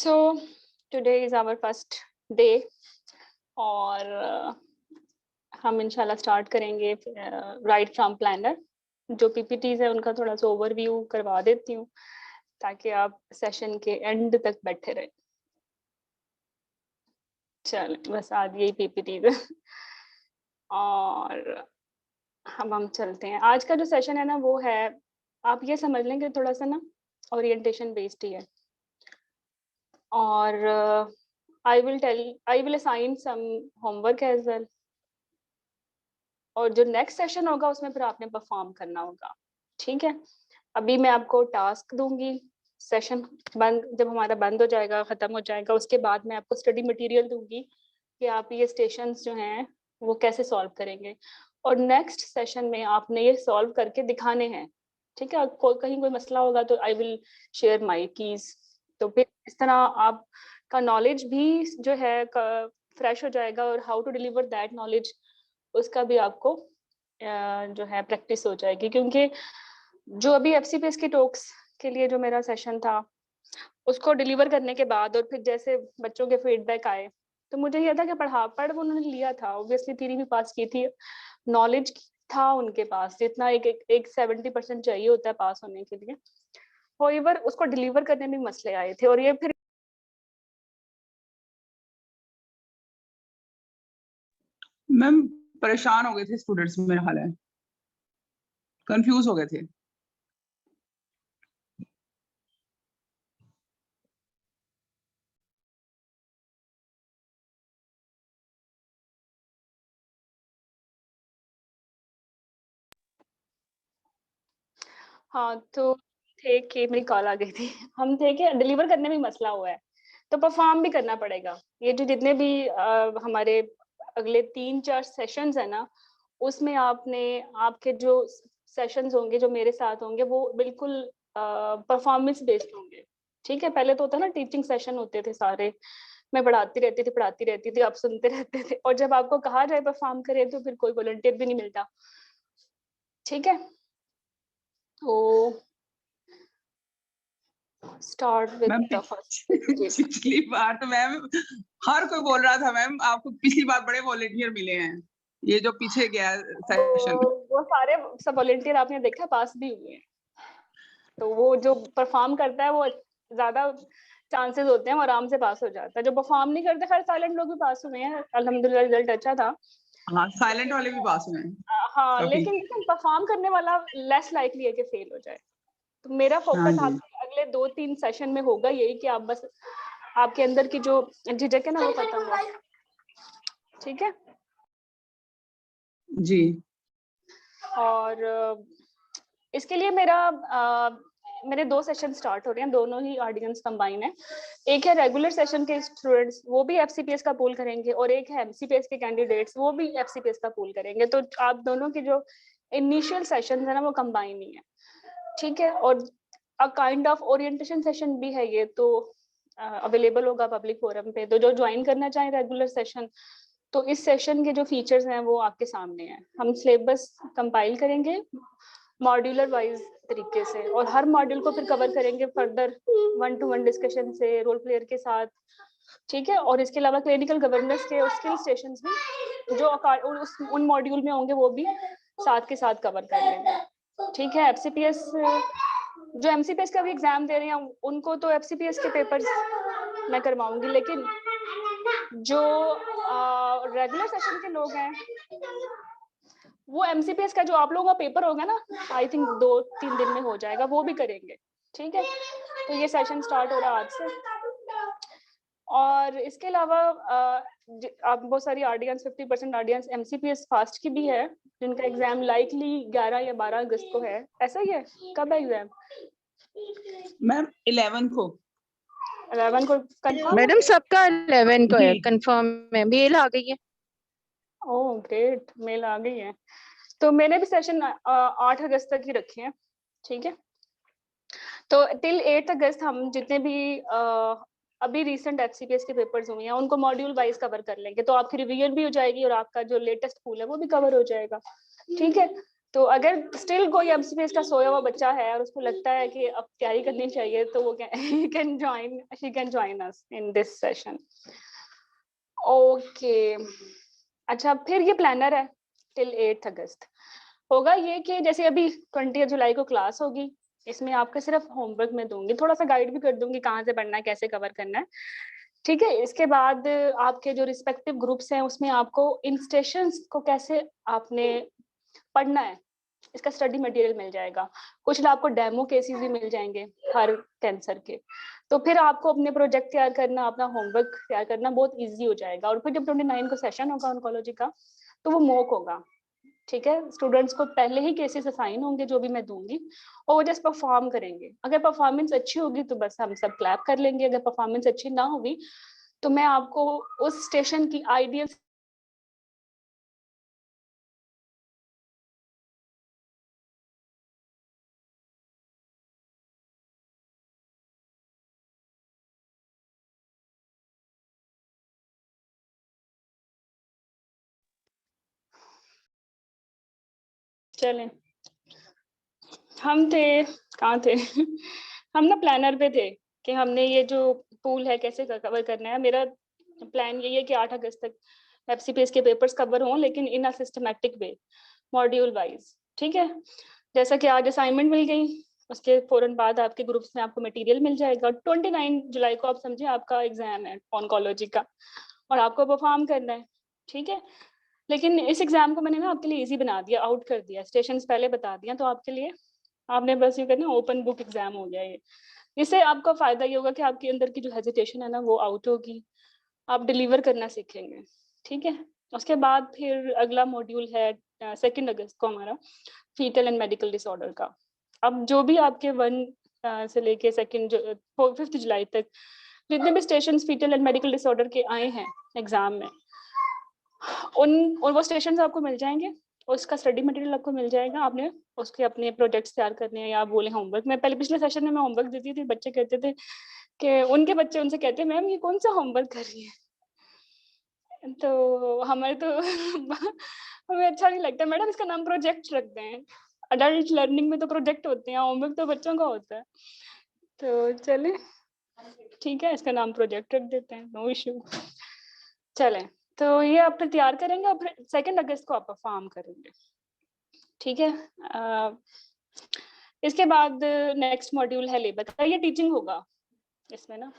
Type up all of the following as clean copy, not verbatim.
So today is our first day और हम इंशाल्लाह स्टार्ट करेंगे राइट फ्रॉम प्लानर। जो पीपीटीज है उनका थोड़ा सा ओवरव्यू करवा देती हूँ ताकि आप सेशन के एंड तक बैठे रहें। चलें, बस आज यही पीपीटीज है और हम चलते हैं। आज का जो सेशन है ना वो है, आप ये समझ लें कि थोड़ा सा ना ओरिएंटेशन बेस्ड ही है और I will assign some homework as well. और जो नेक्स्ट सेशन होगा उसमें फिर आपने परफॉर्म करना होगा, ठीक है। अभी मैं आपको टास्क दूंगी, सेशन जब हमारा बंद हो जाएगा, खत्म हो जाएगा, उसके बाद मैं आपको स्टडी मटेरियल दूंगी कि आप ये स्टेशंस जो हैं वो कैसे सॉल्व करेंगे और नेक्स्ट सेशन में आपने ये सॉल्व करके दिखाने हैं, ठीक है। कहीं कोई मसला होगा तो I will share my keys. तो फिर इस तरह आपका नॉलेज भी जो है फ्रेश हो जाएगा और how to deliver that knowledge उसका भी आपको जो है प्रैक्टिस हो जाएगी। क्योंकि जो अभी एफसीपीएस की टॉक्स के लिए जो मेरा सेशन था उसको डिलीवर करने के बाद और फिर जैसे बच्चों के फीडबैक आए तो मुझे ये था कि पढ़ उन्होंने लिया था, ऑब्वियसली थ्योरी भी पास की थी, नॉलेज था उनके पास जितना एक 70% चाहिए होता है पास होने के लिए। होएवर उसको डिलीवर करने में मसले आए थे और ये फिर मैम परेशान हो गए थे स्टूडेंट्स, मेरा हाल है, कंफ्यूज हो गए थे। हाँ तो थे कि मेरी कॉल आ गई थी हम थे कि डिलीवर करने में मसला हुआ है तो परफॉर्म भी करना पड़ेगा। ये जो जितने भी हमारे अगले 3-4 सेशंस है ना उसमें आपने आपके जो सेशंस होंगे जो मेरे साथ होंगे वो बिल्कुल परफॉर्मेंस बेस्ड होंगे, ठीक है। पहले तो होता ना टीचिंग सेशन होते थे सारे, मैं पढ़ाती रहती थी, आप सुनते रहते थे और जब आपको कहा जाए परफॉर्म करे तो फिर कोई वॉलंटियर भी नहीं मिलता, ठीक है। तो start with ma'am the first. पिछली बार तो मैम हर कोई बोल रहा था मैम आपको पिछली बार बड़े वॉलंटियर मिले हैं, ये जो पीछे गया सेशन वो सारे सब वॉलंटियर आपने देखा पास भी हुए हैं। तो वो जो परफॉर्म करता है वो ज्यादा चांसेस होते हैं आराम से पास हो जाता है। जो परफॉर्म नहीं करते, खैर साइलेंट लोग भी पास हुए हैं, अल्हम्दुलिल्लाह रिजल्ट अच्छा था। हाँ, साइलेंट वाले भी पास हुए हैं हाँ काफी। लेकिन परफॉर्म करने वाला लेस लाइकली है कि फेल हो जाए। तो मेरा हाँ फोकस जी, आपके अगले 2-3 सेशन में होगा यही कि आप बस आपके अंदर की जो झिझक है ना वो खत्म हो, ठीक है। जी और इसके लिए मेरे 2 सेशन स्टार्ट हो रहे हैं, दोनों ही ऑडियंस कंबाइन है। एक है रेगुलर सेशन के स्टूडेंट्स, वो भी एफसीपीएस का पूल करेंगे और एक है एमसीपीएस के कैंडिडेट्स, वो भी एफसीपीएस का पूल करेंगे। तो आप दोनों की जो इनिशियल सेशन है ना वो कंबाइन ही है, ठीक है। और a kind of orientation session भी है ये, तो अवेलेबल होगा पब्लिक फोरम पे। तो जो ज्वाइन करना चाहें रेगुलर सेशन तो इस सेशन के जो फीचर्स हैं वो आपके सामने हैं। हम सिलेबस कंपाइल करेंगे मॉड्यूलर वाइज तरीके से और हर मॉड्यूल को फिर कवर करेंगे फर्दर 1-to-1 डिस्कशन से रोल प्लेयर के साथ, ठीक है। और इसके अलावा क्लिनिकल गवर्नेंस के और स्किल स्टेशंस भी जो उन मॉड्यूल में होंगे वो भी साथ के साथ कवर कर लेंगे, ठीक है। एफसीपीएस जो एमसीपीएस का भी एग्जाम दे रहे हैं उनको तो एफसीपीएस के पेपर्स मैं करवाऊंगी, लेकिन जो रेगुलर सेशन के लोग हैं वो एमसीपीएस का जो आप लोगों का पेपर होगा ना आई थिंक 2-3 दिन में हो जाएगा, वो भी करेंगे, ठीक है। तो ये सेशन स्टार्ट हो रहा है आज से। और इसके अलावा आप बहुत सारी ऑडियंस 50% ऑडियंस एमसीपीएस फास्ट की भी है जिनका एग्जाम लाइकली 11 या 12 अगस्त को है, ऐसा ही है। कब है एग्जाम मैम 11 को 11 को कंफर्म? मैडम सबका 11 को है, जी। कंफर्म है, मेल आ गई है। ओह ग्रेट, मेल आ गई है। तो मैंने भी सेशन 8 अगस्त तक ही रखे हैं, ठीक है। तो टिल 8 अगस्त हम जितने भी अभी रिसेंट एफसीपीएस के पेपर्स हुए हैं उनको मॉड्यूल वाइज कवर कर लेंगे, तो आपकी रिवीजन भी हो जाएगी और आपका जो लेटेस्ट पूल है वो भी कवर हो जाएगा, ठीक है। तो अगर स्टिल कोई एमसीपीएस का सोया हुआ बच्चा है और उसको लगता है कि अब तैयारी करनी चाहिए, तो वो she can join us in this session. Okay अच्छा, फिर ये प्लानर है टिल 8 अगस्त। होगा ये कि जैसे अभी 20 जुलाई को क्लास होगी, इसमें आपके सिर्फ होमवर्क में दूंगी, थोड़ा सा गाइड भी कर दूंगी कहाँ से पढ़ना है, कैसे कवर करना है, ठीक है। इसके बाद आपके जो रिस्पेक्टिव ग्रुप्स हैं उसमें आपको इन स्टेशंस को कैसे आपने पढ़ना है, इसका स्टडी मटेरियल मिल जाएगा। कुछ आपको डेमो केसेस भी मिल जाएंगे हर कैंसर के। तो फिर आपको अपने प्रोजेक्ट तैयार करना, अपना होमवर्क तैयार करना बहुत इजी हो जाएगा। और फिर जब 29 को सेशन होगा ऑन्कोलॉजी का, तो वो मॉक होगा, ठीक है। स्टूडेंट्स को पहले ही केसेस असाइन होंगे जो भी मैं दूंगी, और वो जस्ट परफॉर्म करेंगे। अगर परफॉर्मेंस अच्छी होगी तो बस हम सब क्लैप कर लेंगे, अगर परफॉर्मेंस अच्छी ना होगी तो मैं आपको उस स्टेशन की आइडियल चलें। हम थे कहाँ थे हम ना प्लानर पे थे कि हमने ये जो पूल है कैसे कवर करना है। मेरा प्लान यही है कि 8 अगस्त तक एफसीपीएस के पेपर्स कवर हों, लेकिन in a systematic way, module wise, ठीक है। जैसा कि आज असाइनमेंट मिल गई, उसके फौरन बाद आपके ग्रुप्स में आपको मटेरियल मिल जाएगा। 29 जुलाई को आप समझे आपका एग्जाम है ऑन्कोलॉजी का, और आपको परफॉर्म करना है, ठीक है। लेकिन इस एग्जाम को मैंने ना आपके लिए इजी बना दिया, आउट कर दिया, स्टेशंस पहले बता दिया, तो आपके लिए आपने बस ये करना, ओपन बुक एग्जाम हो गया ये। इससे आपका फायदा ये होगा कि आपके अंदर की जो हेजिटेशन है ना वो आउट होगी, आप डिलीवर करना सीखेंगे, ठीक है। उसके बाद फिर अगला मॉड्यूल है 2 अगस्त को हमारा फीटल एंड मेडिकल डिसऑर्डर का। अब जो भी आपके 1 से लेके 5 जुलाई तक जितने भी स्टेशन फीटल एंड मेडिकल डिसऑर्डर के आए हैं एग्जाम में, उन वो स्टेशन आपको मिल जाएंगे, उसका स्टडी मटेरियल आपको मिल जाएगा। आपने उसके अपने प्रोजेक्ट्स तैयार करने हैं, या आप बोले होमवर्क। मैं पहले पिछले सेशन में मैं होमवर्क देती थी, बच्चे कहते थे कि उनके बच्चे उनसे कहते हैं मैम ये कौन सा होमवर्क कर रही है, तो हमारे तो हमें अच्छा नहीं लगता, मैडम इसका नाम प्रोजेक्ट रख दें। अडल्ट लर्निंग में तो प्रोजेक्ट होते हैं, होमवर्क तो बच्चों का होता है। तो चले ठीक है, इसका नाम प्रोजेक्ट रख देते हैं, नो इश्यू। चलें, तो ये आप फिर तैयार करेंगे और फिर 2 अगस्त को आप परफॉर्म करेंगे, ठीक है। इसके बाद नेक्स्ट मॉड्यूल है लेबर का, ये टीचिंग होगा इसमें ना।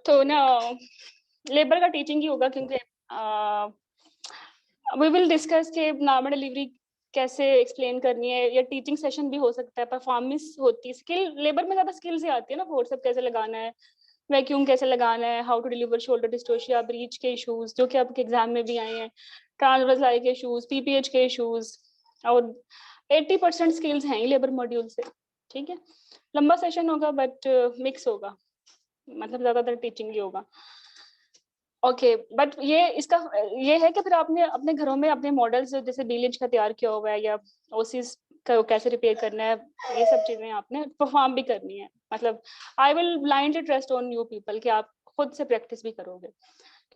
तो ना लेबर का टीचिंग ही होगा, क्योंकि वी विल डिस्कस के नॉर्मल डिलीवरी कैसे एक्सप्लेन करनी है, या टीचिंग सेशन भी हो सकता है, परफॉर्मेंस होती है। स्किल लेबर में ज्यादा स्किल से आती है ना, फोर्सअप कैसे लगाना है, वैक्यूम कैसे लगाना है, how to deliver shoulder dystocia, breech के इशूज जो कि आपके एग्जाम में भी आए हैं, ट्रांसवर्स लाई के इशूज, पीपीएच के इशूज, और 80% स्किल्स हैं लेबर मॉड्यूल से, ठीक है। लंबा सेशन होगा बट मिक्स होगा, मतलब ज्यादातर टीचिंग ही होगा। ओके बट ये है कि फिर आपने अपने घरों में अपने मॉडल्स जैसे बीलिंच का तैयार किया हुआ है, या ओसिस को कैसे रिपेयर करना है, ये सब चीजें आपने परफॉर्म भी करनी है। मतलब I will blindly trust on you people कि आप खुद से प्रैक्टिस भी करोगे,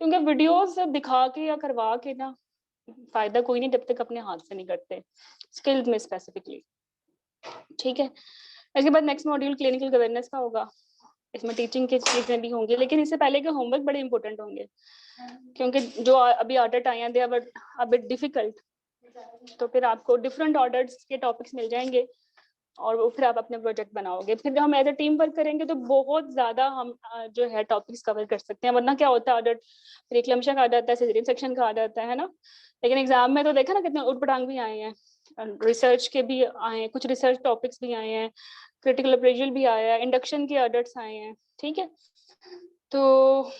क्योंकि वीडियोस दिखा के या करवा के ना फायदा कोई नहीं जब तक अपने हाथ से नहीं करते, स्किल्स में स्पेसिफिकली, ठीक है। इसके बाद नेक्स्ट मॉड्यूल क्लिनिकल गवर्नेंस का होगा, इसमें टीचिंग की चीजें भी होंगी, लेकिन इससे पहले के होमवर्क बड़े इंपॉर्टेंट होंगे, क्योंकि जो अभी ऑर्डर आए हैं they are a bit difficult. तो फिर आपको डिफरेंट ऑर्डर्स के टॉपिक्स मिल जाएंगे, और वो फिर आप अपने प्रोजेक्ट बनाओगे। फिर हम एज ए टीम वर्क करेंगे तो बहुत ज्यादा हम जो है टॉपिक्स कवर कर सकते हैं। वरना क्या होता है, ऑर्डर प्रीक्लम्पशन का आ जाता है, सिजेरियन सेक्शन का आ जाता है ना। लेकिन एग्जाम में तो देखा ना कितने उटपटांग भी आए हैं, रिसर्च के भी आए हैं, कुछ रिसर्च टॉपिक्स भी आए हैं, क्रिटिकल अप्रेजल भी आया है, इंडक्शन के ऑर्डर्स आए हैं, ठीक है। तो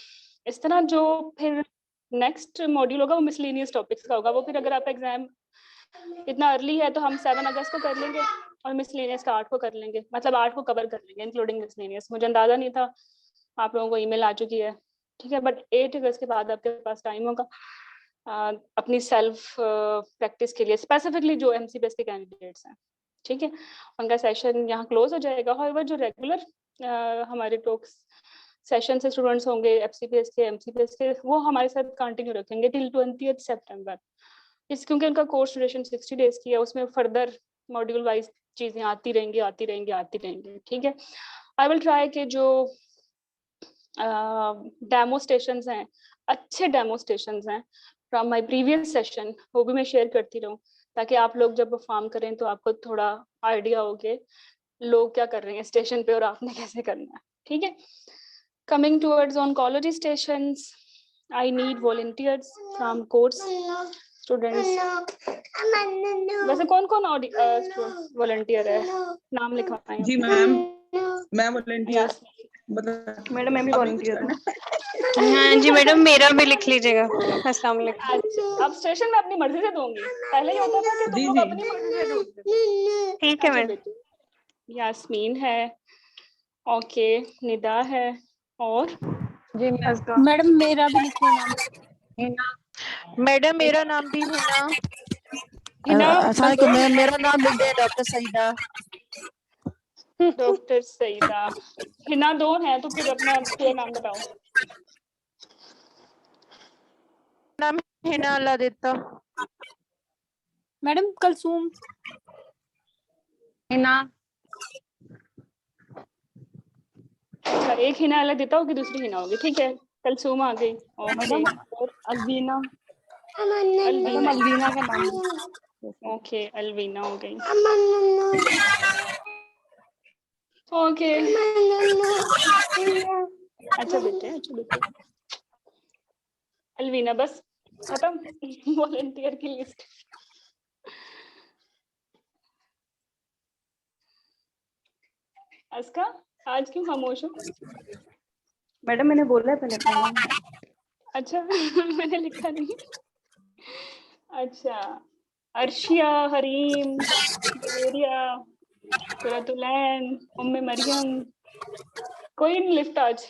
इस तरह जो फिर नेक्स्ट मॉड्यूल होगा वो मिसलेनियस टॉपिक्स का होगा। वो फिर अगर आप एग्जाम इतना अर्ली है तो हम 7 अगस्त को कर लेंगे, और मिसलेनियस का 8 को कर लेंगे, मतलब 8 को कवर कर लेंगे इंक्लूडिंग मिसलेनियस। मुझे अंदाजा नहीं था, आप लोगों को ईमेल आ चुकी है ठीक है, बट 8 अगस्त के बाद आपके पास टाइम होगा अपनी सेल्फ प्रैक्टिस के लिए, स्पेसिफिकली जो एमसीपीएस के कैंडिडेट्स हैं, ठीक है, उनका सेशन यहाँ क्लोज हो जाएगा। हाउएवर जो रेगुलर हमारे टॉक्स सेशन से स्टूडेंट्स होंगे एफसीपीएस के एमसीपीएस के, वो हमारे साथ कंटिन्यू रखेंगे टिल 20 सितंबर, इस क्योंकि उनका कोर्स ड्यूरेशन 60 डेज की है, उसमें फर्दर मॉड्यूल वाइज चीजें आती रहेंगी, ठीक है। आई विल ट्राई कि जो डेमो स्टेशंस हैं, अच्छे डेमो स्टेशंस हैं फ्रॉम माय प्रीवियस सेशन, वो भी मैं शेयर करती रहूं, ताकि आप लोग जब परफॉर्म करें तो आपको थोड़ा आइडिया हो कि लोग क्या कर रहे हैं स्टेशन पे और आपने कैसे करना है, ठीक है। Coming towards oncology stations, I need volunteers from course students. वैसे कौन कौन वॉलंटियर है, नाम लिखवाएं जी मैम, मैं वॉलंटियर, मतलब मैडम मैं भी वॉलंटियर हूँ। हाँ जी मैडम, मेरा भी लिख लीजिएगा। अस्सलाम वालेकुम। अच्छा, अब स्टेशन में अपनी मर्जी से दूंगी, पहले ये होता था कि तुम जी, लोग जी। अपनी मर्जी से दूंगे। ठीक है अच्छा मैडम। बेटी, यास्मीन है, ओके, निदा है, और जी मैडम मेरा भी लिखिए नाम। मैडम मेरा नाम भी हिना। अस्सलाम मैम, मेरा नाम लिख दे, डॉक्टर सईदा। डॉक्टर सईदा। हिना दो है तो फिर अपना पूरा नाम बताओ। नाम हिना अल्लाह देता। मैडम कलसूम। हिना। अच्छा, एक हिना अलग देता होगी, दूसरी हिना होगी, ठीक है। कलसूम आ गई, ओके। मैडम और अलवीना। मैडम अलवीना का नाम है। ओके, अलवीना हो गई, ओके। अच्छा बेटे, अच्छा बेटे, अलवीना, बस खत्म वॉलंटियर की लिस्ट। अस्का, आज क्यों खामोश हो? मैडम मैंने बोला है पहले अपना नाम। अच्छा मैंने लिखा नहीं। अच्छा, अर्शिया, हरीम, वलेरिया, कुरतुलैन, उम्मे मरियम, कोई नहीं लिफ्ट आज।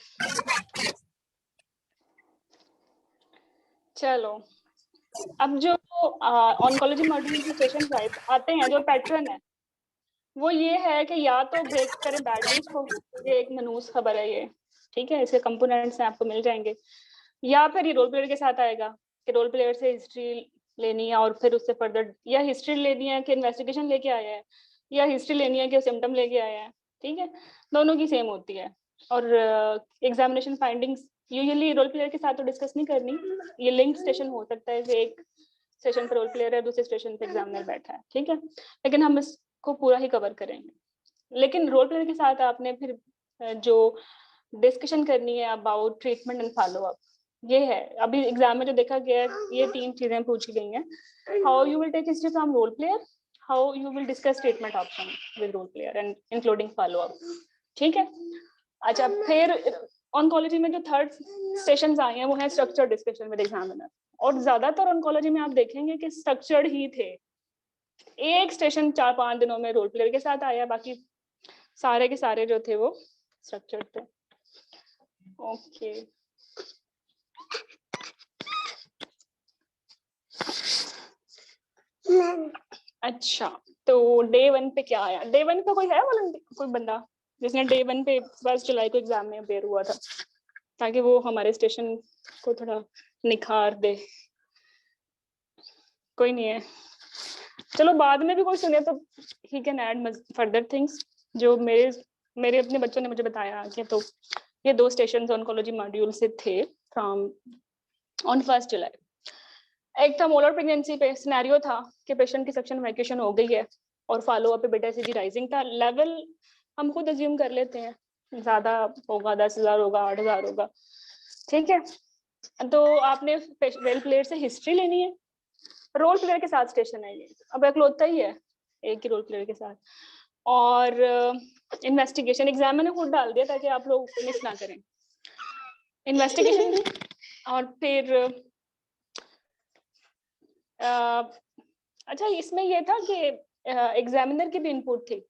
चलो, अब जो ऑन्कोलॉजी मॉड्यूल के सेशन आते हैं, जो पैटर्न है वो ये है कि या तो ब्रेक करें बैड न्यूज को, ये एक मनूस खबर है ये, ठीक है, इसके कंपोनेंट्स हैं आपको मिल जाएंगे, या फिर ये रोल प्लेयर के साथ आएगा कि रोल प्लेयर से हिस्ट्री लेनी है और फिर उससे फर्दर, या हिस्ट्री लेनी है कि इन्वेस्टिगेशन लेके आया है, या हिस्ट्री लेनी है कि सिम्टम लेके आया है, ठीक है, दोनों की सेम होती है। और examination findings usually role player के साथ तो डिस्कस नहीं करनी, ये लिंक स्टेशन हो सकता है कि एक सेशन पर रोल प्लेयर है, दूसरे स्टेशन पे एग्जामिनर बैठा है, ठीक है, लेकिन हम इसको पूरा ही कवर करेंगे। लेकिन रोल प्लेयर के साथ आपने फिर जो डिस्कशन करनी है about treatment and follow up, ये है अभी एग्जाम में जो देखा गया है, ये 3 चीजें पूछी गई हैं। How you will take history from role player, how you will discuss treatment option with role player and including follow up, ठीक है। अच्छा, फिर ऑन्कोलॉजी में जो थर्ड सेशंस आए हैं वो है स्ट्रक्चर डिस्कशन विद एग्जामिनर, और ज्यादातर ऑन्कोलॉजी में आप देखेंगे कि स्ट्रक्चर्ड ही थे। एक स्टेशन 4-5 दिनों में रोल प्लेयर के साथ आया, बाकी सारे के सारे जो थे वो स्ट्रक्चर्ड थे, ओके। अच्छा, तो डे 1 पे क्या आया? डे 1 पे कोई है कोई बंदा जिसने डे 1 पे 1 जुलाई को एग्जाम में अपेयर हुआ था, ताकि वो हमारे स्टेशन को थोड़ा निखार दे? कोई नहीं है, चलो बाद में भी कोई सुने तो he can add further things. जो मेरे अपने बच्चों ने मुझे बताया कि तो ये 2 स्टेशन ऑन्कोलॉजी मॉड्यूल से थे फ्रॉम ऑन 1 जुलाई। एक था मोलर प्रेगनेंसी पे सिनेरियो था कि पेशेंट की सक्शन वैक्यूएशन हो गई है और फॉलो अप पे बेटा एसिडी राइजिंग था, लेवल हम खुद अज्यूम कर लेते हैं, ज्यादा होगा, 10,000 होगा, 8,000 होगा, ठीक है। तो आपने रोल प्लेयर से हिस्ट्री लेनी है, रोल प्लेयर के साथ स्टेशन है ये, अब इकलौता ही है एक ही रोल प्लेयर के साथ, और इन्वेस्टिगेशन एग्जाम मैंने खुद डाल दिया ताकि आप लोग मिस ना करें, इन्वेस्टिगेशन भी। और फिर अच्छा, इसमें ये था कि एग्जामिनर की भी इनपुट थी,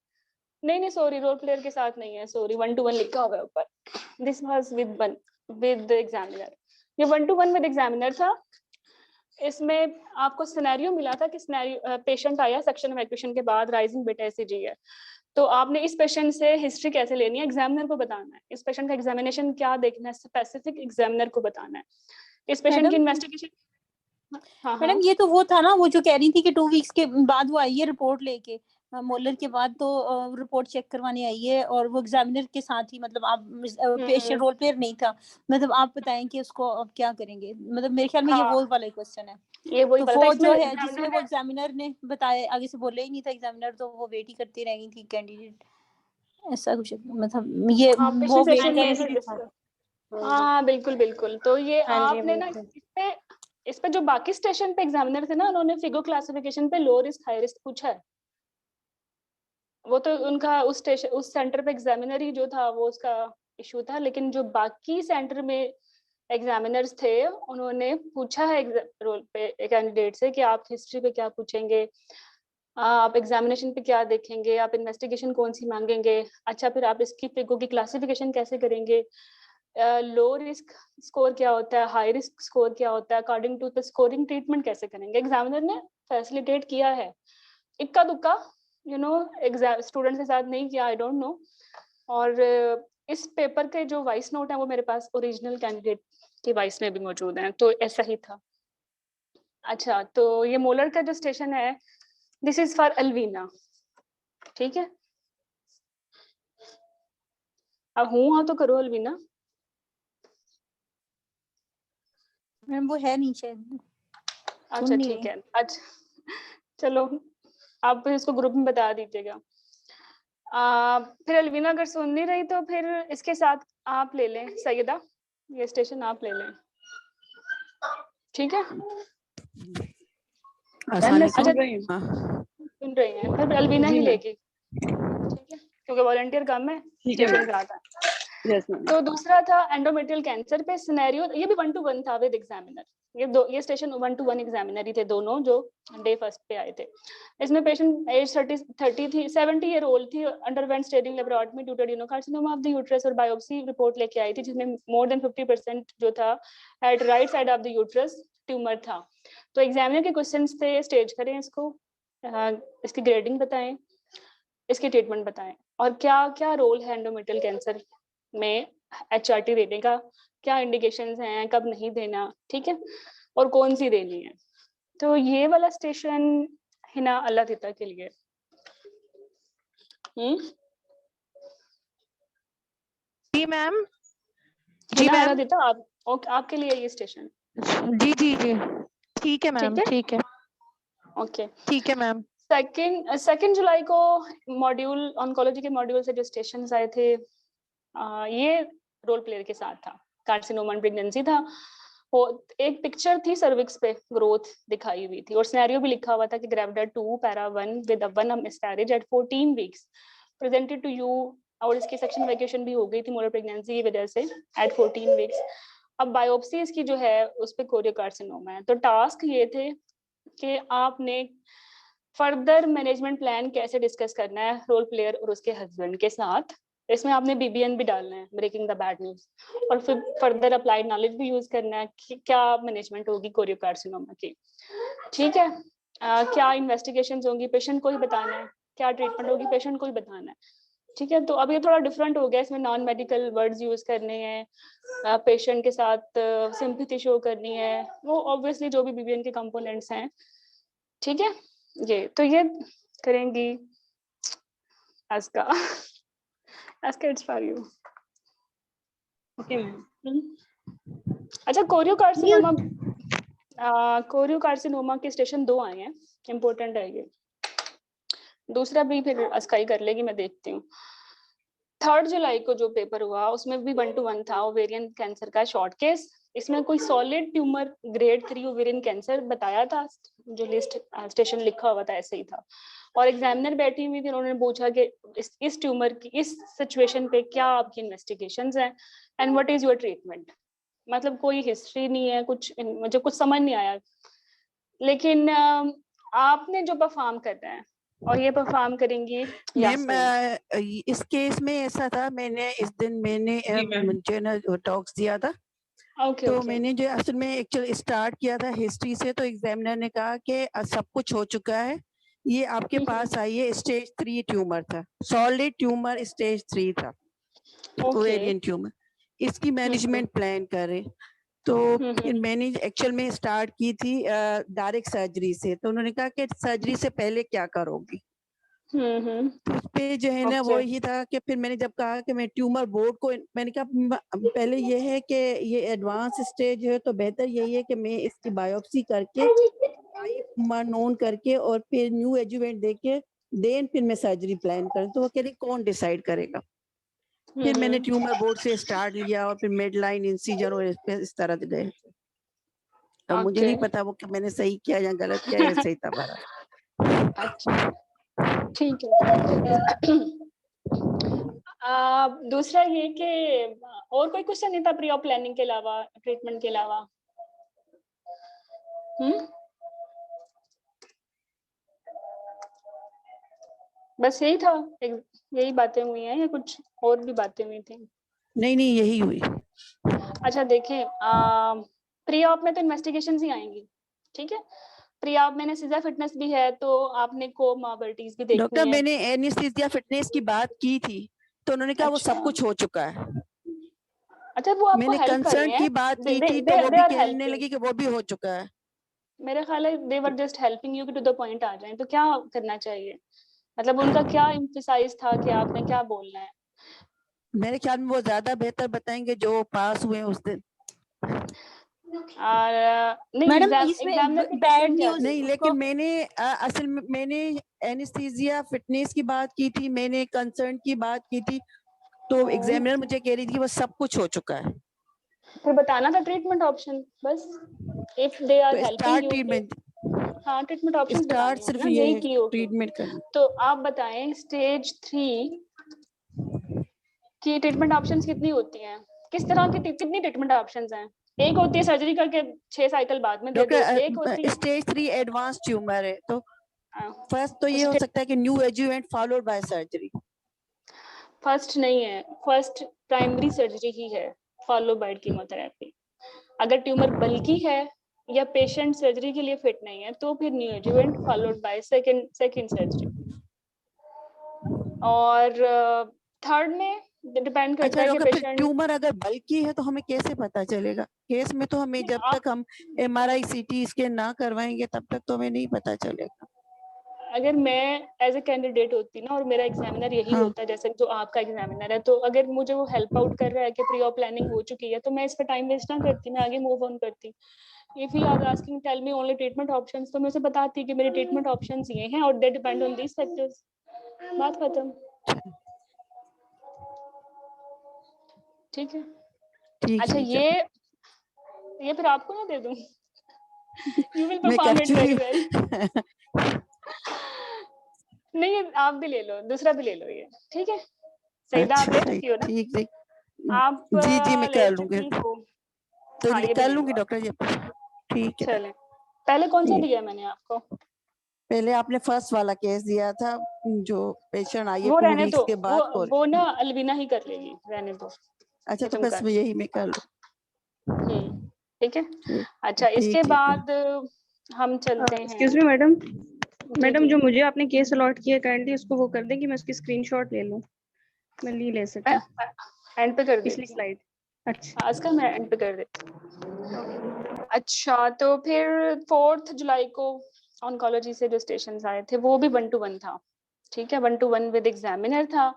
नहीं सॉरी, रोल प्लेयर के साथ नहीं है, सॉरी, 1-to-1 लिखा हुआ है ऊपर, this was with with examiner. ये 1-to-1 विद एग्जामिनर था। इसमें आपको सिनेरियो मिला था कि सिनेरियो पेशेंट आया सेक्शन इवैक्यूएशन के बाद, राइजिंग बिट एसीजी है, तो आपने इस पेशेंट से हिस्ट्री कैसे लेनी है, एग्जामिनर को बताना है। इस पेशेंट का एग्जामिनेशन क्या देखना है, स्पेसिफिक एग्जामिनर को बताना है। इस पेशेंट की इन्वेस्टिगेशन। हाँ मैडम ये तो वो था ना, वो जो कह रही थी कि 2 वीक्स के बाद वो आई है रिपोर्ट लेके, मोलर के बाद तो रिपोर्ट चेक करवाने आई है, और वो एग्जामिनर के साथ ही, मतलब आप पेशेंट रोल प्लेयर नहीं था, मतलब आप बताएं कि उसको अब क्या करेंगे, मतलब मेरे ख्याल में ये वो वाला क्वेश्चन है। ये वही तो वाला था, वो जो इसमें है जिसमें वो एग्जामिनर ने बताया, आगे से बोला ही नहीं था एग्जामिनर, तो वो वेट ही करती रह गई थी कैंडिडेट, ऐसा कुछ, मतलब ये हाँ, वो पिछले वेट सेशन में करने ऐसे के लिए था। discuss- हाँ बिल्कुल बिल्कुल। तो ये हाँ जी, आपने ना बिल्कुल। इस पे जो बाकी स्टेशन पे एग्जामिनर थे ना, उन्होंने फिगो क्लासिफिकेशन पे लो रिस्क हाई रिस्क पूछा है। वो तो उनका उस स्टेशन उस सेंटर पे एग्जामिनर ही जो था वो उसका इशू था, लेकिन जो बाकी सेंटर में एग्जामिनर्स थे उन्होंने पूछा है रोल पे कैंडिडेट से कि आप हिस्ट्री पे क्या पूछेंगे, आप एग्जामिनेशन पे क्या देखेंगे, आप इन्वेस्टिगेशन कौन सी मांगेंगे, अच्छा फिर आप इसकी फिगो की क्लासिफिकेशन कैसे करेंगे, लो रिस्क स्कोर क्या होता है, हाई रिस्क स्कोर क्या होता है, अकॉर्डिंग टू द स्कोरिंग ट्रीटमेंट कैसे करेंगे। एग्जामिनर ने फैसिलिटेट किया है, इक्का दुक्का एग्जाम स्टूडेंट के साथ नहीं किया, आई डोंट नो। और इस पेपर के जो वॉइस नोट है वो मेरे पास ओरिजिनल कैंडिडेट के वॉइस में भी मौजूद हैं, तो ऐसा ही था। अच्छा, तो ये मोलर का जो स्टेशन है, दिस इज फॉर अल्वीना, ठीक है। अब हूँ तो करो अल्वीना। मैम वो है नीचे, अच्छा ठीक है, अच्छा चलो आप इसको ग्रुप में बता दीजिएगा। फिर अल्वीना अगर सुन नहीं रही तो फिर इसके साथ आप ले लें सैयदा, ये स्टेशन आप ले लें, ठीक है। अच्छा सुन रही हैं, फिर अल्वीना ही लेगी, ठीक है, क्योंकि वॉलंटियर कम है, स्टेशन ज्यादा है। तो दूसरा था एंडोमेट्रियल कैंसर पे सिनेरियो, ये भी 1-to-1 था विद एग्जामिनर। ये स्टेशन 1-to-1 एग्जामिनर ही थे दोनों जो डे फर्स्ट पे आए थे। इसमें पेशेंट एज 30 थी, 70 ईयर ओल्ड थी, underwent staging laparotomy due to adenocarcinoma of the uterus, और बायोप्सी रिपोर्ट लेके आई थी जिसमें मोर देन 50% जो था at right side of the uterus tumour था। तो एग्जामिनर के क्वेश्चंस थे, स्टेज करें इसको, इसकी ग्रेडिंग बताएं, इसकी ट्रीटमेंट बताएं, और क्या क्या रोल है एंडोमेट्रियल कैंसर में HRT देने का, क्या इंडिकेशंस हैं, कब नहीं देना, ठीक है, और कौन सी देनी है। तो ये वाला स्टेशन हिना अल्लाह तीता के लिए। जी मैम। जी मैम अल्लाह तीता आपके लिए ये स्टेशन। जी जी जी ठीक है मैम, ठीक है, ओके ठीक है मैम। 2 जुलाई को मॉड्यूल ऑन्कोलॉजी के मॉड्यूल से जो स्टेशन आए थे, ये रोल प्लेयर के साथ था, कार्सिनोमा प्रेगनेंसी था। वो एक पिक्चर थी सर्विक्स पे ग्रोथ दिखाई हुई थी, और सिनेरियो भी लिखा हुआ था कि gravida 2 para 1 with 1 miscarriage at 14 weeks presented to you, और इसकी सेक्शन वैकेशन भी हो गई थी मोलर प्रेगनेंसी की वजह से एट 14 वीक्स। अब बायोप्सी इसकी जो है उस पे कोरियोकार्सिनोमा है। तो टास्क ये थे कि आपने फर्दर मैनेजमेंट प्लान कैसे डिस्कस करना है रोल प्लेयर और उसके हस्बैंड के साथ। इसमें आपने BBN भी डालना है, ब्रेकिंग द बैड न्यूज, और फिर फर्दर अप्लाइड नॉलेज भी यूज करना है कि क्या मैनेजमेंट होगी कोरियोकार्सिनोमा की, ठीक है। क्या इन्वेस्टिगेशंस होंगी पेशेंट को ही बताना है, क्या ट्रीटमेंट होगी पेशेंट को ही बताना है, ठीक है। तो अब ये थोड़ा डिफरेंट हो गया, इसमें नॉन मेडिकल वर्ड्स यूज करने हैं, पेशेंट के साथ सिंपैथी शो करनी है, वो ऑब्वियसली जो भी BBN के कंपोनेंट्स हैं, ठीक है। ये तो ये करेंगी Aska, it's for you. Okay ma'am. अच्छा, कोरियोकार्सिनोमा के स्टेशन 2 आए हैं, इम्पोर्टेंट है ये, दूसरा भी फिर अस्का ही कर लेगी, मैं देखती हूँ। 3 जुलाई को जो पेपर हुआ उसमें भी 1-to-1 था, ओवेरियन कैंसर का शॉर्ट केस। इसमें कोई solid tumour grade 3 ovarian cancer बताया था, जो लिस्ट स्टेशन लिखा हुआ था ऐसे ही था, और एग्जामिनर बैठी हुई थी, उन्होंने पूछा कि इस ट्यूमर की इस सिचुएशन पे क्या आपकी इन्वेस्टिगेशंस हैं and what is your treatment. मतलब कोई हिस्ट्री नहीं है, कुछ मुझे कुछ समझ नहीं आया, लेकिन आपने जो परफॉर्म करना है और ये परफॉर्म करेंगी मैम। इस केस में ऐसा था, मैंने इस दिन जो टॉक्स दिया था, ओके तो ओके मैंने जो असल में एक्चुअली स्टार्ट किया था हिस्ट्री से, तो एग्जामिनर ने कहा कि सब कुछ हो चुका है, ये आपके पास आई है, स्टेज 3 ट्यूमर था, सॉलिड ट्यूमर स्टेज 3 था, ओके ओवेरियन ट्यूमर। इसकी मैनेजमेंट प्लान करें, तो फिर मैंने एक्चुअल में स्टार्ट की थी डायरेक्ट सर्जरी से। तो उन्होंने कहा कि सर्जरी से पहले क्या करोगी, तो उस पे जो है ना वो Okay. ही था कि फिर मैंने जब कहा कि मैं ट्यूमर बोर्ड को, मैंने कहा पहले ये है कि ये एडवांस स्टेज है, तो बेहतर यही है कि मैं इसकी बायोप्सी करके नोन करके और फिर न्यू एजुवेंट देके देन फिर मैं सर्जरी प्लान करूं। तो वो कह रही कौन डिसाइड करेगा। फिर मैंने ट्यूमर बोर्ड से स्टार्ट लिया और फिर मिडलाइन इंसिजन और इस तरह से गए। अब मुझे Okay. नहीं पता वो कि मैंने सही किया या गलत किया या सही था हमारा। अच्छा ठीक है। दूसरा ये कि और कोई क्वेश्चन नहीं था प्री ऑप प्लानिंग के अलावा, ट्रीटमेंट के अलावा? बस यही था, यही बातें हुई हैं या कुछ और भी बातें हुई थी? नहीं नहीं यही हुई। अच्छा देखें, प्री ऑप में तो इन्वेस्टिगेशंस ही आएंगी, ठीक है। प्री ऑप में सीधा फिटनेस भी है, तो आपने कोमॉर्बिडिटीज भी देखनी डॉक्टर है। मैंने एनेस्थीसिया फिटनेस की बात की थी, तो उन्होंने कहा वो सब कुछ हो चुका है। अच्छा वो आपको मैंने हेल्प कर रहे कंसर्न हैं, की बात की थी, तो वो भी कहने लगी कि वो भी हो चुका है। मेरे ख्याल है they were just helping you to the point आ जाए। तो क्या करना चाहिए, मतलब उनका क्या एम्फसाइज था कि आपने क्या बोलना है? मेरे ख्याल में वो ज्यादा बेहतर बताएंगे जो पास हुए उस दिन। नहीं मैडम एग्जामिनर इसमें की बैड कंसर्न क्या न्यूज थी? नहीं, लेकिन मैंने असल में मैंने एनेस्थीसिया फिटनेस की बात की थी, मैंने कंसर्न की बात की थी, तो एग्जामिनर मुझे कह रही थी कि वो सब कुछ हो चुका है। फिर बताना था ट्रीटमेंट ऑप्शन, बस इफ दे आर तो हेल्पिंग स्टार्ट यू। ट्रीटमेंट, हाँ ट्रीटमेंट ऑप्शंस स्टार्ट बताने हैं सिर्फ ना, ये यही है की होगी। ट्रीटमेंट करना। तो आप बताएं स्टेज 3 की ट्रीटमेंट ऑप्शंस कितनी होती हैं, किस तरह की कितनी ट्रीटमेंट ऑप्शंस हैं? एक होती है सर्जरी करके 6 साइकिल बाद में दे दो, एक होती डॉक्टर है स्टेज 3 एडवांस ट्यूमर है, तो फर्स्ट तो ये हो सकता है कि new adjuvant followed by surgery. First नहीं है, फर्स्ट प्राइमरी सर्जरी ही है फॉलो बाय कीमोथेरेपी। अगर ट्यूमर बल्की है या पेशेंट सर्जरी के लिए फिट नहीं है तो फिर new adjuvant followed by second surgery. और थर्ड में डिपेंड करता अच्छा है कि डॉक्टर, फिर पेशेंट ट्यूमर अगर बल्की है तो हमें कैसे पता चलेगा? केस में तो हमें जब तक हम MRI CT स्कैन ना करवाएंगे तब तक तो हमें नहीं पता चलेगा। अगर मैं एज ए कैंडिडेट होती ना और मेरा एग्जामिनर यही हाँ। होता जैसे जो आपका एग्जामिनर है, तो अगर मुझे वो हेल्प आउट कर रहा है कि प्री ऑप प्लानिंग हो चुकी है, तो मैं इस पर टाइम वेस्ट ना करती, मैं आगे मूव ऑन करती। If he are asking tell me only treatment options, तो मैं उसे बताती कि मेरे ट्रीटमेंट ऑप्शंस ये हैं और they depend on these factors, बात खत्म। ठीक है। ठीक अच्छा है, ये फिर आपको ना दे दूं? यू विल मैं perform it very well. Actually नहीं आप भी ले लो, दूसरा भी ले लो ये, ठीक है। सईदा आप ले चुकी हो ना? ठीक है। आप जी जी मैं ले कर लूंगी, चुकी हो। तो हाँ ये भी कर ले लो लूंगी आप। डॉक्टर जी। ठीक है। चले, पहले कौन सा ठीक। दिया मैंने आपको? पहले आपने फर्स्ट वाला केस दिया था, जो पेशेंट आई है वो 2 रहने वीक्स दो, के बाद। और वो ना अलवीना ही कर लेगी, रहने दो। अच्छा, ये तो तुम बस कर। यही मैं कर लूं। ठीक है। ठीक अच्छा इसके ठीक है। बाद हम चलते हैं। एक्सक्यूज मी मैडम, मैडम जी जो मुझे आपने केस अलॉट किया काइंडली उसको वो कर दें कि मैं उसकी स्क्रीनशॉट ले लूं, मैं ले सकूं एंड पे कर पिछली देती हूँ। स्लाइड। अच्छा आज का मैं एंड पे कर देती हूँ। अच्छा तो फिर 4 जुलाई को ऑन्कोलॉजी से जो स्टेशंस आए थे वो भी 1 to 1 था, ठीक है। 1 to 1 विद एग्जामिनर था।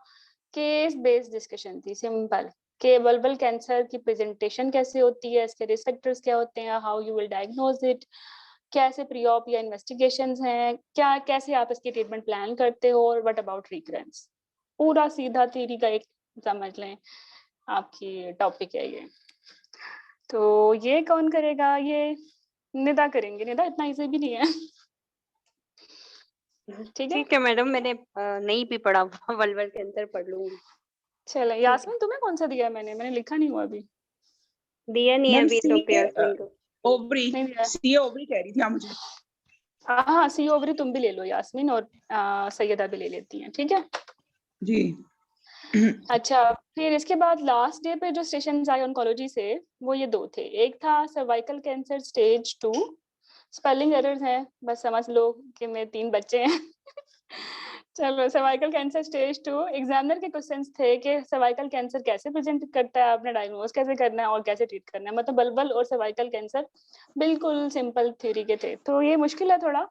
केस बेस्ड डिस्कशन थी, सिंपल कि वल्वल कैंसर की प्रेजेंटेशन कैसे होती है, इसके रिस्क फैक्टर्स क्या होते हैं, how you will diagnose it, कैसे प्री ऑप या इन्वेस्टिगेशंस हैं, क्या कैसे आप इसकी ट्रीटमेंट प्लान करते हो, और व्हाट अबाउट रिकरेंस। पूरा सीधा थ्योरी का एक समझ लें आपकी टॉपिक है ये। तो ये कौन करेगा? ये निदा करेंगे। निदा इतना इजी भी नहीं है। ठीक है मैडम, मैंने नहीं भी पढ़ा, वल्वल कैंसर पढ़ लूंगी। चलो यास्मीन तुम्हें कौन सा दिया? मैंने लिखा नहीं हुआ अभी। दिया नहीं है मैम अभी तो यास्मीन को। ओवरी, नहीं दिया। सीए ओवरी कह रही थी आप मुझे। हाँ सी ओवरी तुम भी ले लो यास्मीन, और सैयदा भी ले लेती हैं, ठीक है। जी अच्छा, फिर इसके बाद लास्ट डे पे जो सेशंस आए ऑन्कोलॉजी से वो ये 2 थे। एक था cervical cancer stage 2, spelling errors हैं, बस समझ लो कि मेरे 3 बच्चे हैं। चलो, सर्वाइकल कैंसर स्टेज 2 एग्जामिनर के क्वेश्चंस थे कि सर्वाइकल कैंसर कैसे प्रेजेंट करता है, आपने डायग्नोज कैसे करना है और कैसे ट्रीट करना है। मतलब बल्बल और सर्वाइकल कैंसर बिल्कुल सिंपल थ्योरी के थे, तो ये मुश्किल है थोड़ा।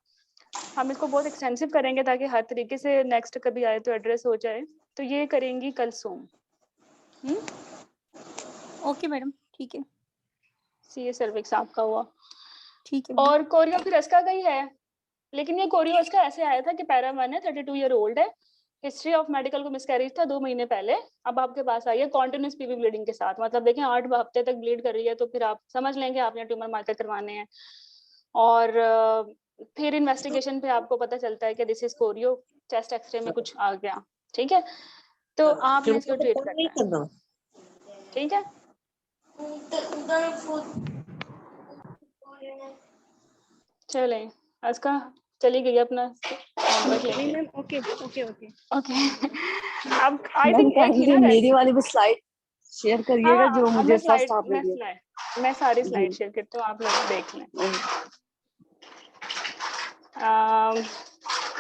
हम इसको बहुत एक्सटेंसिव करेंगे ताकि हर तरीके से नेक्स्ट कभी आए तो एड्रेस हो जाए। तो ये करेंगी कलसूम। ओके मैडम, ठीक है सीए सर्विक्स आपका हुआ। ठीक है मैडम। और कोरियो फिर इसका का ही है, लेकिन ये कोरियो इसका ऐसे आया था कि पैरा 1 है, 32 ईयर ओल्ड है, हिस्ट्री ऑफ मेडिकल को मिसकैरेज था 2 महीने पहले, अब आपके पास आई है कॉन्टिन्यूस पीवी ब्लीडिंग के साथ। मतलब देखें 8 हफ्ते तक ब्लीड कर रही है, तो फिर आप समझ लेंगे आपने ट्यूमर मार्कर करवाने हैं। और फिर इन्वेस्टिगेशन पे आपको पता चलता है कि this is chorio, chest x-ray में कुछ आ गया, ठीक है, तो आपने इसको ट्रीट करना है, ठीक है। चले, इसका चली गई अपना होमवर्क नहीं लेके। Ma'am, okay okay okay. Okay, अब आई थिंक एक ही ना मेरी वाली भी स्लाइड शेयर करिएगा जो अब मुझे फर्स्ट हाफ में दिया। मैं सारी जी। स्लाइड शेयर करती हूँ, आप लोग देख लें।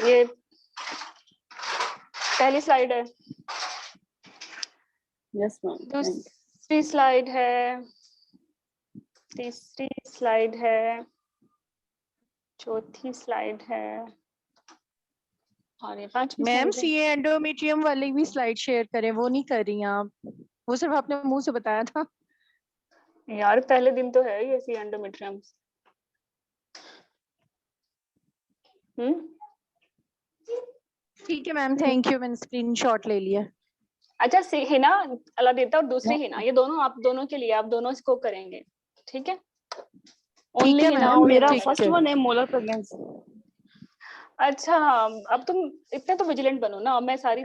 ये पहली स्लाइड है, यस मैम, दूसरी स्लाइड है, तीसरी स्लाइड है, चौथी स्लाइड है, और ये 5वीं मैम स्लाइड है। सीए एंडोमेट्रियम वाली भी स्लाइड शेयर करें, वो नहीं कर रही हैं आप, वो सिर्फ आपने मुंह से बताया था। यार पहले दिन तो है ये सी एंडोमेट्रियम। ठीक है मैम, थैंक यू, मैंने स्क्रीनशॉट ले लिया। अच्छा, हिना अल्लाह देता और दूसरी हिना, ये दोनों आप दोनों के लिए, आप दोनों इसको करेंगे, ठीक है। ठीक है हिना मैम, और मेरा ठीक फर्स्ट है। वन है मोलर प्रेगनेंसी। अच्छा, अब तुम इतने तो विजिलेंट बनो ना, अब मैं सारी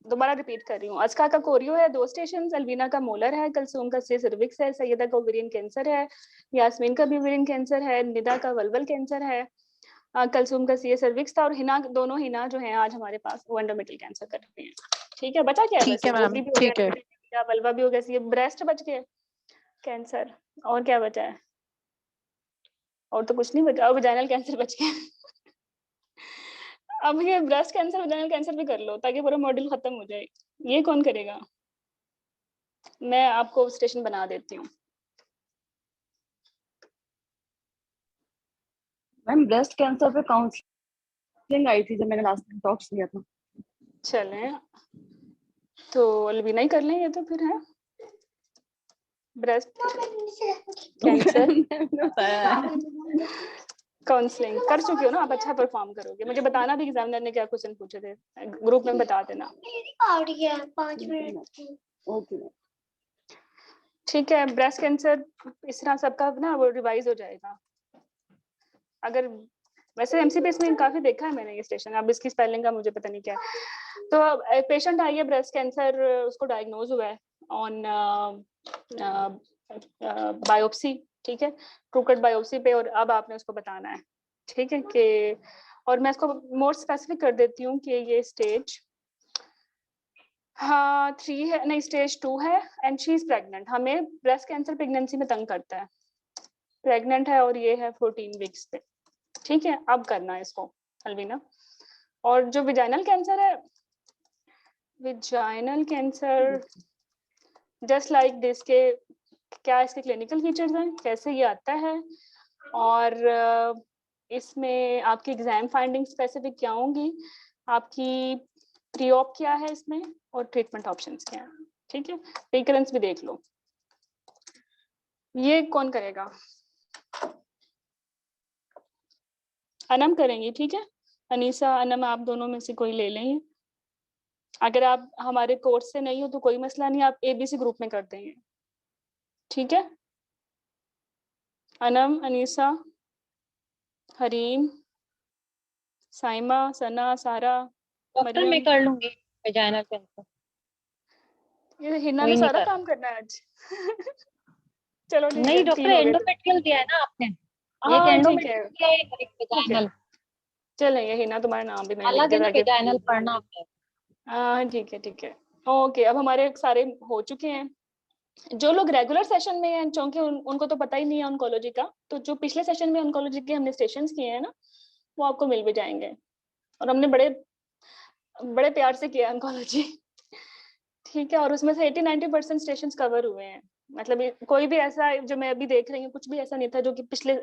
दोबारा रिपीट कर रही हूँ। अस्का का कोरियो है 2 स्टेशन, अलवीना का मोलर है, कलसूम का सर्विक्स है, सैयदा का ओवेरियन कैंसर है, यास्मीन का भी ओवेरियन कैंसर है, निदा का वल्वल कैंसर है, कलसूम का सीए सर्विक्स था, और हिना, दोनों हिना जो है आज हमारे पास वो एंडोमेट्रियल कैंसर कर रही हैं, ठीक है। बचा क्या है? ठीक वैसे है मैम, ओवरी भी हो ठीक है। गया, वल्वा भी हो गया, सीए ब्रेस्ट बच गए, कैंसर, और क्या बचा है? और तो कुछ नहीं बचा, और वजाइनल कैंसर बच गया। अब ये ब्रेस्ट कैंसर वजाइनल कैंसर भी कर लो ताकि पूरा मॉड्यूल खत्म हो जाए। ये कौन करेगा? मैं आपको स्टेशन बना देती हूँ। मैम ब्रेस्ट कैंसर पे काउंसलिंग आई थी जब मैंने लास्ट टाइम टॉक्स लिया था। चलें, तो अलवीना ही कर लें ये तो फिर है। ब्रेस्ट कैंसर काउंसलिंग कर चुकी हो ना आप, अच्छा परफॉर्म करोगे। मुझे बताना भी एग्जामिनर ने क्या क्वेश्चन पूछे थे, ग्रुप में बता देना। ओके। ठीक है, ब्रेस्ट कैंसर इस तरह सबका ना वो रिवाइज हो जाएगा। अगर वैसे एमसीपीएस में काफी देखा है मैंने ये स्टेशन, अब इसकी स्पेलिंग का मुझे पता नहीं क्या है। तो पेशेंट आई है ब्रेस्ट कैंसर, उसको डायग्नोज हुआ है ऑन बायोप्सी, ठीक है, ट्रूकट बायोप्सी पे, और अब आपने उसको बताना है, ठीक है कि, और मैं इसको मोर स्पेसिफिक कर देती हूँ कि ये स्टेज 3 है, नहीं स्टेज 2 है, एंड शी इज प्रेग्नेंट। हमें ब्रेस्ट कैंसर प्रेगनेंसी में तंग करता है, प्रेग्नेंट है और ये है 14 वीक्स पे, ठीक है। अब करना है इसको अलवीना। और जो विजाइनल कैंसर है, vaginal cancer just like this के क्या इसके क्लिनिकल फीचर्स हैं, कैसे ये आता है, और इसमें आपकी एग्जाम फाइंडिंग स्पेसिफिक क्या होंगी, आपकी प्री ऑप क्या है इसमें, और ट्रीटमेंट ऑप्शंस क्या हैं, ठीक है। रिकरेंस भी देख लो। ये कौन करेगा? अनम करेंगी, ठीक है। अनीसा, अनम, आप दोनों में से कोई ले लें। अगर आप हमारे कोर्स से नहीं हो तो कोई मसला नहीं, आप एबीसी ग्रुप में कर देंगे, ठीक है। अनम, अनीसा, हरीम, साइमा, सना, सारा, डॉक्टर मैं मरियम। कर लूंगी वजाइनल कैंसर। ये हिना ने कोई नहीं सारा कर काम करना है आज। चलो ठीक नहीं है, डॉक्टर, 3 हो गए। एंडोमेट्रियल दिया है ना आपने, एक हाँ ठीक है, एंडोमेट्रियल दिया है, एक ओके, वजाइनल। चलें। ये हिना तुम्हारा नाम भी मैंने लिख अगला दिया दिन ताकि, वजाइनल पढ़ना होता है। हाँ ठीक है ठीक है। ओके, अब हमारे सारे हो चुके हैं। जो लोग रेगुलर सेशन में हैं, क्योंकि उनको तो पता ही नहीं है ऑन्कोलॉजी का, तो जो पिछले सेशन में ऑन्कोलॉजी के हमने सेशंस किए हैं ना, वो आपको मिल भी जाएंगे। और हमने बड़े बड़े प्यार से किया ऑन्कोलॉजी, ठीक है। और उसमें से 80-90% स्टेशंस कवर हुए हैं। मतलब कोई भी ऐसा जो मैं अभी देख रही हूँ, कुछ भी ऐसा नहीं था जो कि पिछले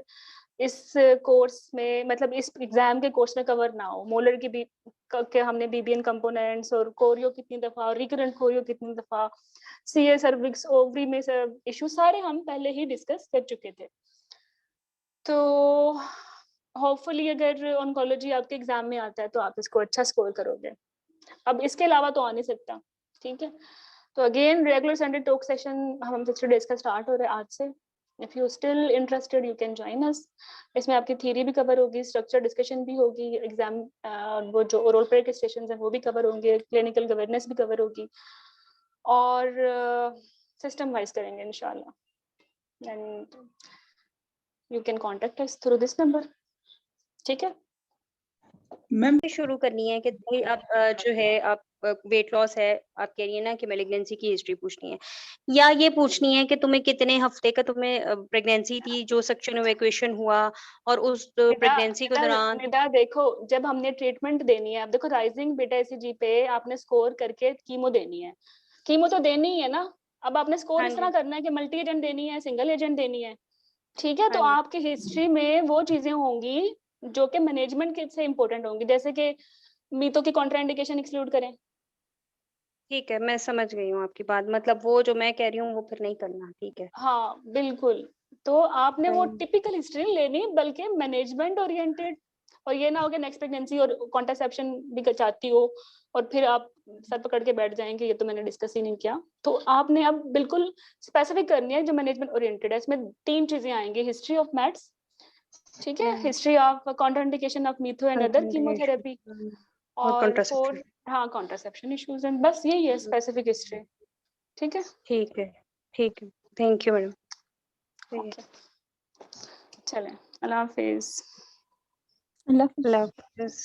इस कोर्स में, मतलब इस एग्जाम के कोर्स में कवर ना हो। मोलर की भी के हमने बीबीएन कंपोनेंट्स और कोरियो कितनी दफा और रिकरेंट कोरियो कितनी दफा, सीए सर्विक्स ओवरी में सब इशू सारे हम पहले ही डिस्कस कर चुके थे। तो होपफुली अगर ऑन्कोलॉजी आपके एग्जाम में आता है तो आप इसको अच्छा स्कोर करोगे। अब इसके अलावा तो आ नहीं सकता, ठीक है। तो again regular Sunday talk session हम 60 डेज का स्टार्ट हो रहा है आज से। If you still interested you can join us. इसमें आपकी थ्योरी भी कवर होगी, स्ट्रक्चर डिस्कशन भी होगी, एग्जाम वो जो रोल प्ले के स्टेशंस हैं वो भी कवर होंगे, क्लिनिकल गवर्नेंस भी कवर होगी, और सिस्टम वाइज करेंगे इंशाल्लाह। And you can contact us through this number, ठीक है। मैम शुरू करनी है कि भाई आप जो है आप वेट लॉस है, आप कह रही है ना कि मेलिग्नेंसी की हिस्ट्री पूछनी है, या ये पूछनी है कि तुम्हें कितने हफ्ते का तुम्हें प्रेगनेंसी थी जो सक्शन इवैक्यूएशन हुआ, और उस प्रेगनेंसी के दौरान निदा देखो, जब हमने ट्रीटमेंट देनी है, अब देखो राइजिंग बीटा एसीजी पे आपने स्कोर करके कीमो देनी है, कीमो तो देनी ही है ना। अब आपने स्कोर हाँ इस तरह जी, करना है कि मल्टी एजेंट देनी है, सिंगल एजेंट देनी है, ठीक है। तो हाँ जी, आपकी हिस्ट्री में वो चीजें होंगी जो कि मैनेजमेंट के से इम्पोर्टेंट होंगी, जैसे कि मीतो की कॉन्ट्राइंडिकेशन एक्सक्लूड करें। ठीक है, मैं समझ गई हूँ आपकी बात, मतलब वो जो मैं कह रही हूँ वो फिर नहीं करना, ठीक है। हाँ बिल्कुल। तो आपने वो हम्म, टिपिकल हिस्ट्री लेनी, बल्कि मैनेजमेंट ओरिएंटेड। और ये ना हो कि नेक्स्ट प्रेगनेंसी और कॉन्ट्रासेप्शन भी चाहती हो और फिर आप सर पकड़ के बैठ जाएंगे, ये तो मैंने डिस्कस ही नहीं किया। तो आपने अब बिल्कुल स्पेसिफिक करनी है जो मैनेजमेंट ओरिएंटेड है। इसमें 3 चीजें आएंगी, हिस्ट्री ऑफ मैट्स, ठीक है, history of contraindication of metho and other chemotherapy, और और कॉन्ट्रासेप्शन, 4 हाँ कॉन्ट्रासेप्शन इश्यूज, एंड बस यही है स्पेसिफिक हिस्ट्री, ठीक है। ठीक है, ठीक है, थैंक यू मैडम। ओके, चलें, अल्लाह हाफिज। अल्लाह हाफिज। अल्लाह हाफिज़।